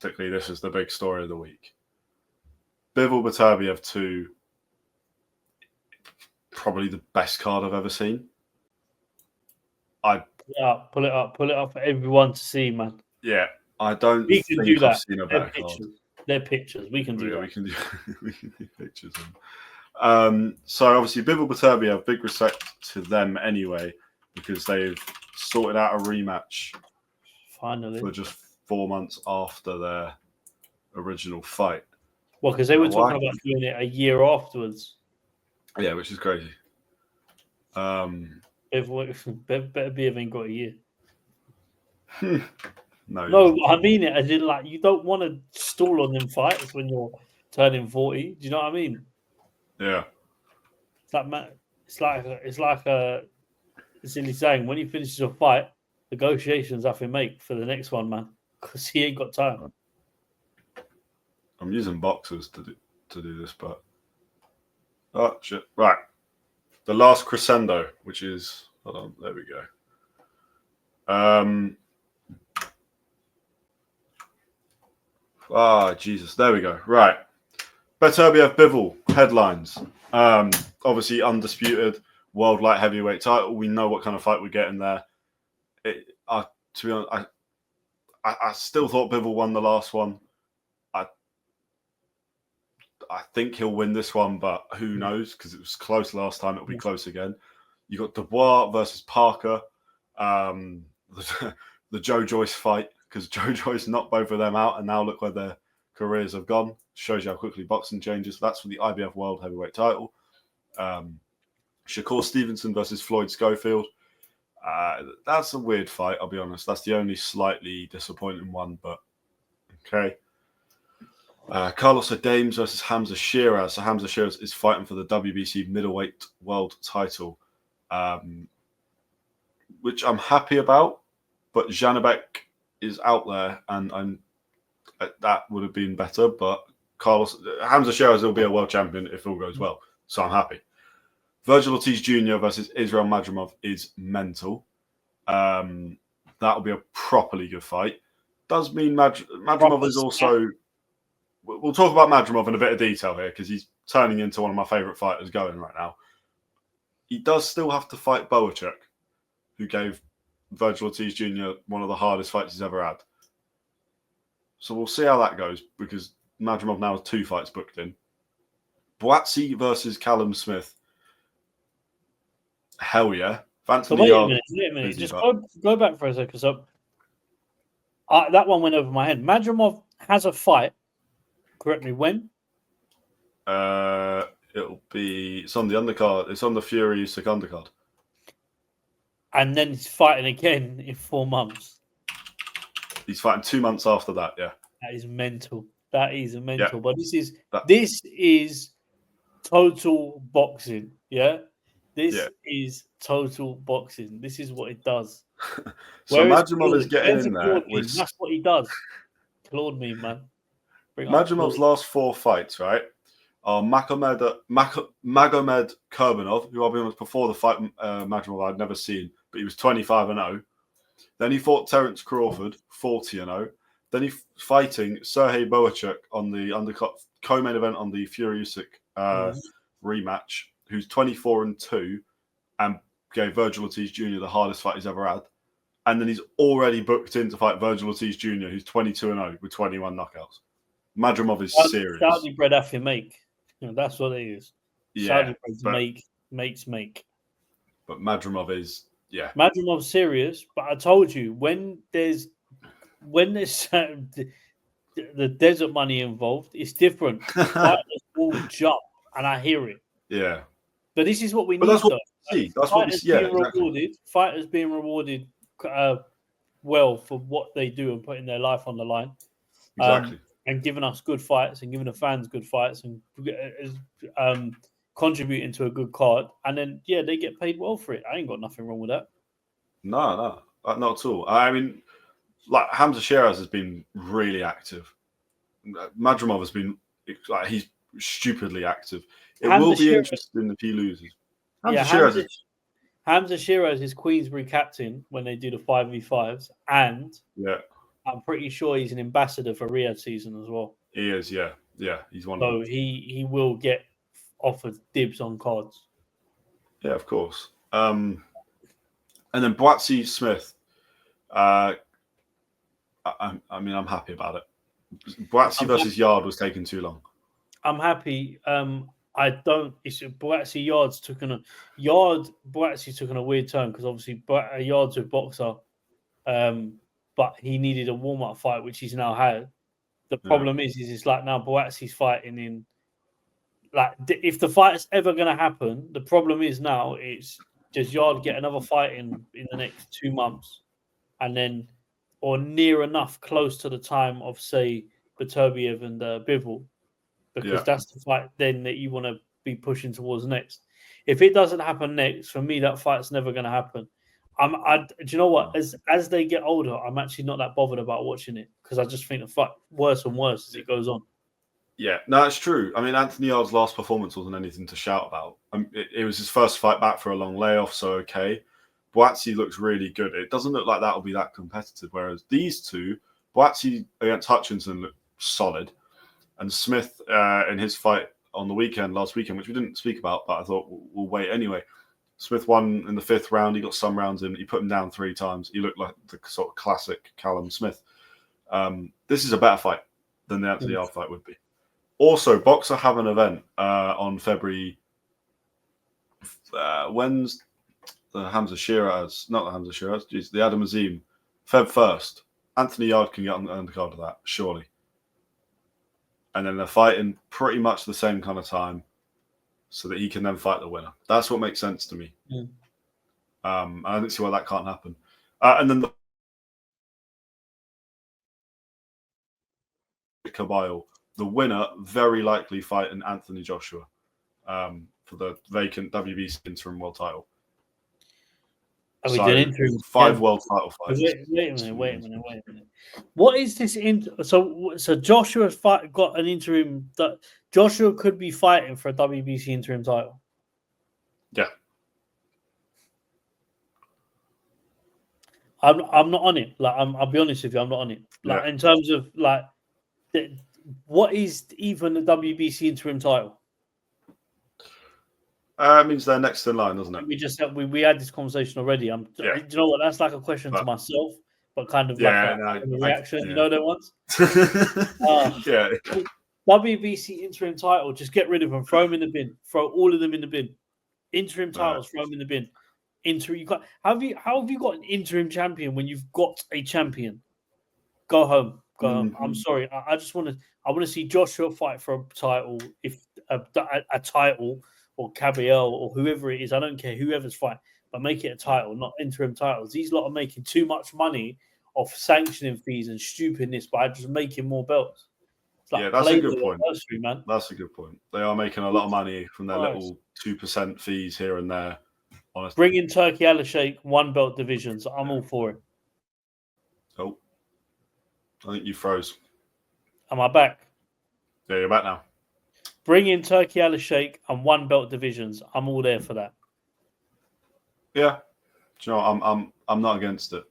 realistically, this is the big story of the week. Bivol Beterbiev 2, probably the best card I've ever seen. Pull it up for everyone to see, man. Yeah, I don't We think can do I've that. seen a They're better pictures. card. They're pictures. We can do that. We can do pictures. So obviously, Bivol Beterbiev, big respect to them anyway, because they've sorted out a rematch finally for just 4 months after their original fight. Well, because they were talking about doing it a year afterwards. Yeah, which is crazy. Beterbiev ain't got a year. No, I mean it. As in, like, you don't want to stall on them fights when you're turning 40. Do you know what I mean? Yeah. It's like a silly saying. When he finishes a fight, negotiations have to make for the next one, man, because he ain't got time. I'm using boxers to do this, but oh shit! Right, the last crescendo, which is hold on, there we go. Jesus, there we go. Right, Beterbiev Bivol headlines. Obviously undisputed world light heavyweight title. We know what kind of fight we're getting there. To be honest, I still thought Bivol won the last one. I think he'll win this one, but who knows? Because it was close last time. It'll be close again. You got Dubois versus Parker. The Joe Joyce fight, because Joe Joyce knocked both of them out, and now look where their careers have gone. Shows you how quickly boxing changes. That's for the IBF World Heavyweight title. Shakur Stevenson versus Floyd Schofield. That's a weird fight, I'll be honest. That's the only slightly disappointing one, but okay. Carlos Adames versus Hamza Shiraz. So Hamza Shiraz is fighting for the WBC middleweight world title, which I'm happy about. But Janabek is out there, and that would have been better. But Hamza Shiraz will be a world champion if all goes well. So I'm happy. Virgil Ortiz Jr. versus Israel Madrimov is mental. That'll be a properly good fight. Does mean Madrimov is also... We'll talk about Madrimov in a bit of detail here, because he's turning into one of my favourite fighters going right now. He does still have to fight Boachuk, who gave Virgil Ortiz Jr. one of the hardest fights he's ever had. So we'll see how that goes, because Madrimov now has 2 fights booked in. Boatsi versus Callum Smith. Hell yeah. So wait a minute. Just go back for a second. So that one went over my head. Madrimov has a fight. Correct me, when? It's on the undercard. It's on the Fury Usyk undercard. And then he's fighting again in 4 months. He's fighting 2 months after that, yeah. That is mental. That is mental. Yeah. But this is total boxing, yeah? This is total boxing. This is what it does. So Madrimov is getting in there. That's what he does. Claude me, man. Madrimov's last 4 fights, right, are Magomed Kurbanov, who I'll be honest, before the fight, Madrimov I'd never seen, but he was 25-0. Then he fought Terence Crawford, 40-0. Then he's fighting Sergey Boachuk on the undercut co-main event on the Fury Usyk rematch, who's 24-2, and gave Virgil Ortiz Jr. the hardest fight he's ever had. And then he's already booked in to fight Virgil Ortiz Jr., who's 22-0 with 21 knockouts. Madrimov is serious. Saudi bread have to make. That's what it is. Yeah, Saudi bread make. But Madrimov is, yeah. Madrimov's serious, but I told you, when there's the desert money involved, it's different. Fighters will jump, and I hear it. Yeah. But this is what we need. That's what we see. That's what we see. Yeah, exactly. Fighters being rewarded well for what they do and putting their life on the line. Exactly. And giving us good fights and giving the fans good fights and contributing to a good card. And then, they get paid well for it. I ain't got nothing wrong with that. No, not at all. I mean, like, Hamza Shiraz has been really active. Madrimov has been, like, he's stupidly active. It will be interesting if he loses. Hamza Shiraz is Queensbury captain when they do the 5v5s. And I'm pretty sure he's an ambassador for Riyadh season as well. He is, yeah. He's one. So he will get offered dibs on cards. Yeah, of course. And then Boatsy Smith. I mean, I'm happy about it. Boatsy versus Yard was taking too long. I'm happy. I don't. It's Boatsy Yard's Boatsy took on a weird turn because obviously Yard's a boxer, but he needed a warm up fight, which he's now had. The problem is it's like now Boatsy's fighting in. Like, if the fight's ever going to happen, the problem is now does Yard get another fight in the next 2 months, and then or near enough close to the time of say Beterbiev and Bivol, because that's the fight then that you want to be pushing towards next. If it doesn't happen next, for me that fight's never going to happen. Do you know what? As they get older, I'm actually not that bothered about watching it because I just think the fight worse and worse as it goes on. Yeah, no, it's true. I mean, Anthony Yard's last performance wasn't anything to shout about. It was his first fight back for a long layoff, so okay. Boatsy looks really good. It doesn't look like that'll be that competitive, whereas these two, Boatsy against Hutchinson looked solid, and Smith in his fight on the last weekend, which we didn't speak about, but I thought we'll wait anyway. Smith won in the 5th round. He got some rounds in. He put him down 3 times. He looked like the sort of classic Callum Smith. This is a better fight than the Anthony Yard fight would be. Also, Boxer have an event on February. When's the Hamza Shiraz? Not the Hamza Shiraz. Geez, the Adam Azim. Feb 1st. Anthony Yard can get on the undercard of that, surely. And then they're fighting pretty much the same kind of time, so that he can then fight the winner. That's what makes sense to me. I don't see why that can't happen. And then the winner very likely fighting Anthony Joshua for the vacant WBC interim world title. Are we doing interim? 5 world title fights. Wait a minute. What is this? So Joshua's got an interim. Joshua could be fighting for a WBC interim title. Yeah. I'm not on it. Like I'll be honest with you, I'm not on it. Like in terms of like, what is even the WBC interim title? It means they're next in line, doesn't it? We had this conversation already. Do you know what? That's like a question to myself, but kind of like a reaction. You know that ones. WBC interim title. Just get rid of them. Throw them in the bin. Throw all of them in the bin. Interim titles. Throw them in the bin. How have you got an interim champion when you've got a champion? Go home. Go home. I'm sorry. I just want to see Joshua fight for a title. If a title. Or Cabiel or whoever it is, I don't care whoever's fighting, but make it a title, not interim titles. These lot are making too much money off sanctioning fees and stupidness by just making more belts. Like that's a good point. Man. That's a good point. They are making a lot of money from their little 2% fees here and there. Honestly. Bring in Turkey Alashake 1 belt divisions. I'm all for it. Oh, I think you froze. Am I back? Yeah, you're back now. Bring in Turkey Alashake and 1 belt divisions. I'm all there for that. Yeah, do you know, I'm not against it.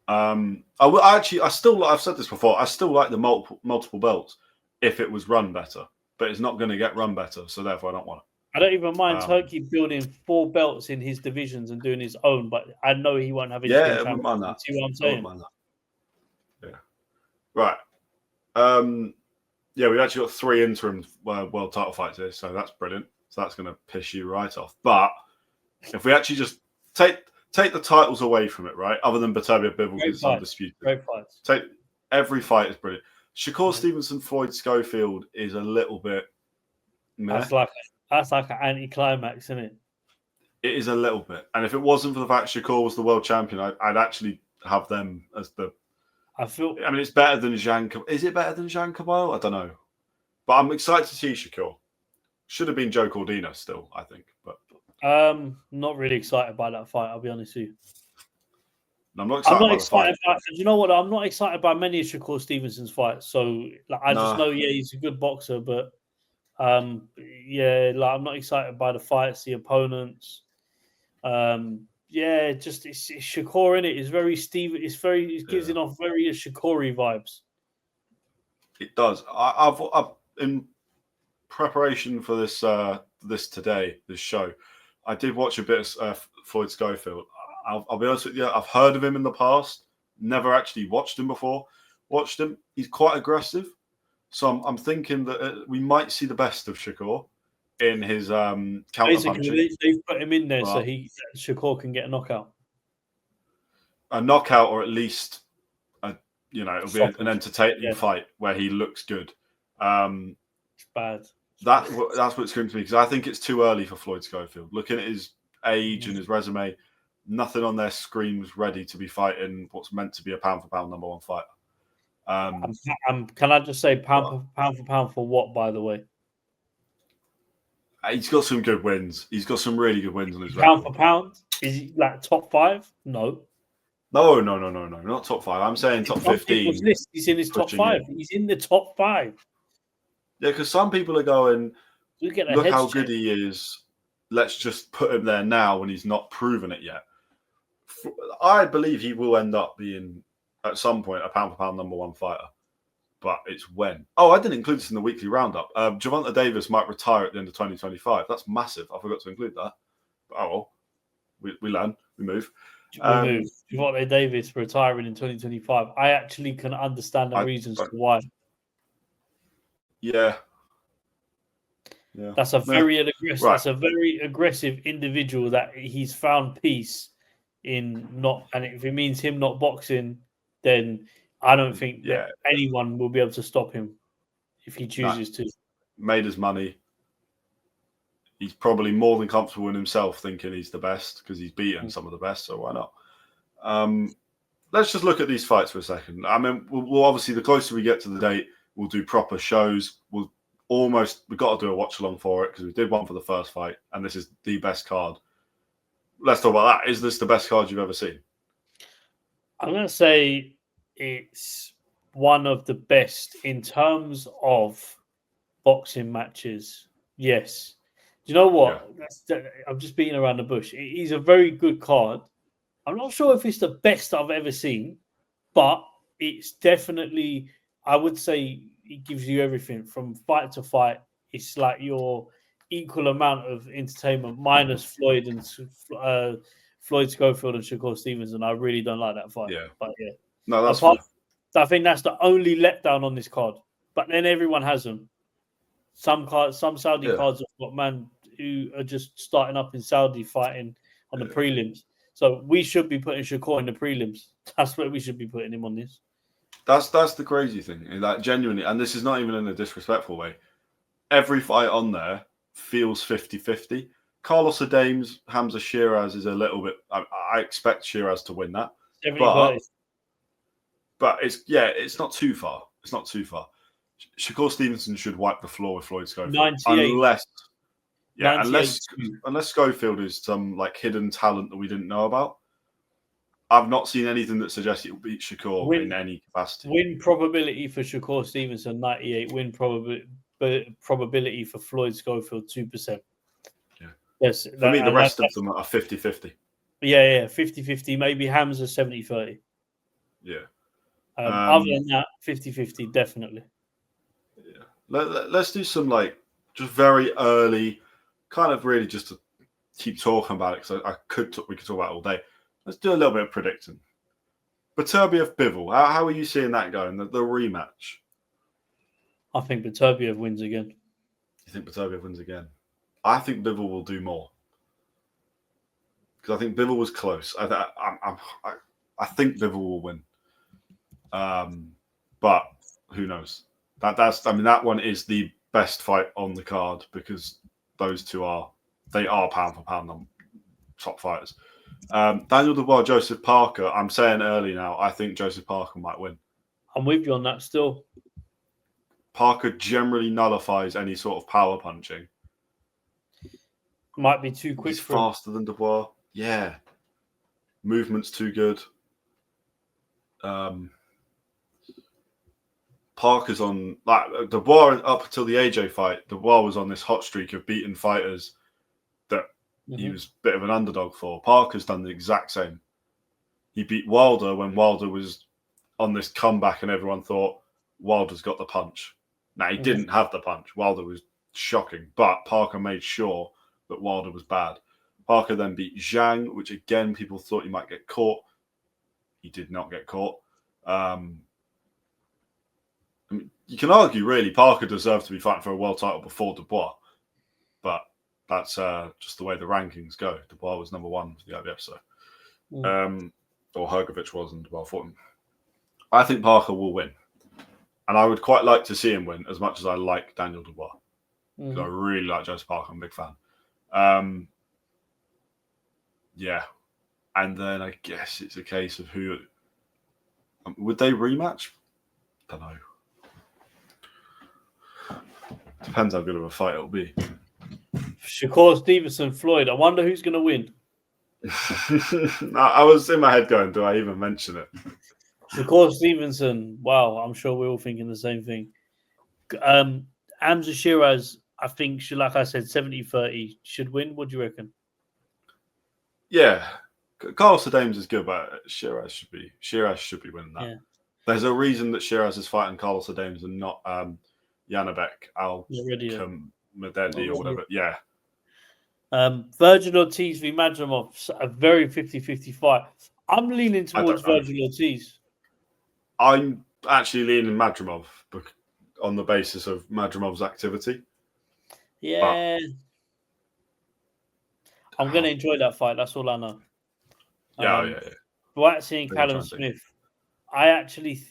I've said this before. I still like the multiple belts if it was run better, but it's not going to get run better, so therefore I don't want it. I don't even mind Turkey building 4 belts in his divisions and doing his own, but I know he won't have. Yeah, I wouldn't mind that. See what I'm saying? Yeah. Right. Yeah, we've actually got 3 interim world title fights here, so that's brilliant. So that's going to piss you right off. But if we actually just take the titles away from it, right? Other than Beterbiev Bivol, it's undisputed. Great fights. Every fight is brilliant. Shakur Stevenson, Floyd Schofield is a little bit. Meh. That's like an anti-climax, isn't it? It is a little bit, and if it wasn't for the fact Shakur was the world champion, I'd actually have them as the. I mean, it's better than Jean. Is it better than Jean Cabal? I don't know, but I'm excited to see Shakur. Should have been Joe Cordina still, I think, but not really excited by that fight. I'll be honest with you. I'm not excited. You know what? I'm not excited by many of Shakur Stevenson's fights. So I just know, he's a good boxer, but I'm not excited by the fights, the opponents. just it's Shakur in it. It's very Steve. It gives it off very Shakuri vibes. It does. I've in preparation for this this show, I did watch a bit of Floyd Schofield. I'll be honest with you, I've heard of him in the past, never actually watched him before. Watched him, he's quite aggressive, so I'm thinking that we might see the best of Shakur in his counter punching. They've put him in there so Shakur can get a knockout, a knockout, or at least it'll be an entertaining fight where he looks good. It's bad. That's what it's going to be, because I think it's too early for Floyd Schofield. Looking at his age and his resume, nothing on their screens ready to be fighting what's meant to be a pound-for-pound number one fighter. Can I just say pound for pound for what, by the way? He's got some good wins. He's got some really good wins on his pound for pound. Is he like top 5? No, not top 5. I'm saying top 15. He's in his top 5. He's in the top 5. Yeah, because some people are going, look how good he is. Let's just put him there now when he's not proven it yet. I believe he will end up being, at some point, a pound-for-pound number one fighter. But it's when. Oh, I didn't include this in the weekly roundup. Gervonta Davis might retire at the end of 2025. That's massive. I forgot to include that. But, oh, well. We learn. We move. Gervonta Davis retiring in 2025. I actually can understand the reasons why. Yeah. That's a very aggressive. Right. That's a very aggressive individual that he's found peace in not. And if it means him not boxing, then I don't think that anyone will be able to stop him if he chooses to. Made his money. He's probably more than comfortable in himself, thinking he's the best because he's beaten some of the best. So why not? Let's just look at these fights for a second. I mean, we'll obviously, the closer we get to the date, we'll do proper shows. We've got to do a watch along for it because we did one for the first fight, and this is the best card. Let's talk about that. Is this the best card you've ever seen? I'm going to say it's one of the best in terms of boxing matches. Yes. Do you know what? Yeah. I'm just beating around the bush. It is a very good card. I'm not sure if it's the best I've ever seen, but it's definitely, I would say, it gives you everything from fight to fight. It's like your equal amount of entertainment minus Floyd Schofield and Shakur Stevenson. I really don't like that fight. Yeah. But yeah. No, that's fine. I think that's the only letdown on this card. But then everyone has them. Some Saudi cards have got man who are just starting up in Saudi fighting on the prelims. So we should be putting Shakur in the prelims. That's where we should be putting him on this. That's the crazy thing. Like, genuinely, and this is not even in a disrespectful way, every fight on there feels 50-50. Carlos Adames, Hamza Shiraz is a little bit... I expect Shiraz to win that. But it's not too far. It's not too far. Shakur Stevenson should wipe the floor with Floyd Schofield. 98. Unless Schofield is some like hidden talent that we didn't know about. I've not seen anything that suggests he'll beat Shakur in any capacity. Win probability for Shakur Stevenson, 98. Win probability for Floyd Schofield, 2%. Yeah. Yes, for me, the rest of them are 50-50. Yeah, 50-50. Maybe Hamza 70-30. Yeah. Other than that, 50-50, definitely. Yeah. Let's do some just very early, kind of really just to keep talking about it, because we could talk about it all day. Let's do a little bit of predicting. Beterbiev Bivol, how are you seeing that going? The rematch. I think Beterbiev wins again. You think Beterbiev wins again? I think Bivol will do more, because I think Bivol was close. I think Bivol will win. But who knows? That one is the best fight on the card, because those two are pound for pound top fighters. Daniel Dubois, Joseph Parker. I'm saying early now, I think Joseph Parker might win. I'm with you on that still. Parker generally nullifies any sort of power punching. Might be too quick. He's faster than Dubois. Yeah. Movement's too good. Parker's on, Dubois up until the AJ fight. Dubois was on this hot streak of beating fighters that he was a bit of an underdog for. Parker's done the exact same. He beat Wilder when Wilder was on this comeback and everyone thought Wilder's got the punch. Now, he didn't have the punch. Wilder was shocking, but Parker made sure that Wilder was bad. Parker then beat Zhang, which again, people thought he might get caught. He did not get caught. I mean, you can argue, really, Parker deserved to be fighting for a world title before Dubois, but that's just the way the rankings go. Dubois was number 1 for the IBF, so. Or Hrgovic was, and Dubois fought him. I think Parker will win. And I would quite like to see him win as much as I like Daniel Dubois. Because I really like Joseph Parker. I'm a big fan. Yeah. And then I guess it's a case of who... would they rematch? Don't know. Depends how good of a fight it'll be. Shakur Stevenson, Floyd. I wonder who's going to win. I was in my head going, do I even mention it? Shakur Stevenson. Wow, I'm sure we're all thinking the same thing. Hamza Shiraz, I think, like I said, 70-30 should win. What do you reckon? Yeah. Carlos Adames is good, but Shiraz should be winning that. Yeah. There's a reason that Shiraz is fighting Carlos Adames and not Janabek Al-Mededi or whatever. Yeah. Virgil Ortiz v. Madrimov, a very 50-50 fight. I'm leaning towards Virgil Ortiz. I'm actually leaning Madrimov on the basis of Madrimov's activity. Yeah. I'm going to enjoy that fight. That's all I know. Yeah. Buatsi and Callum Smith. I actually think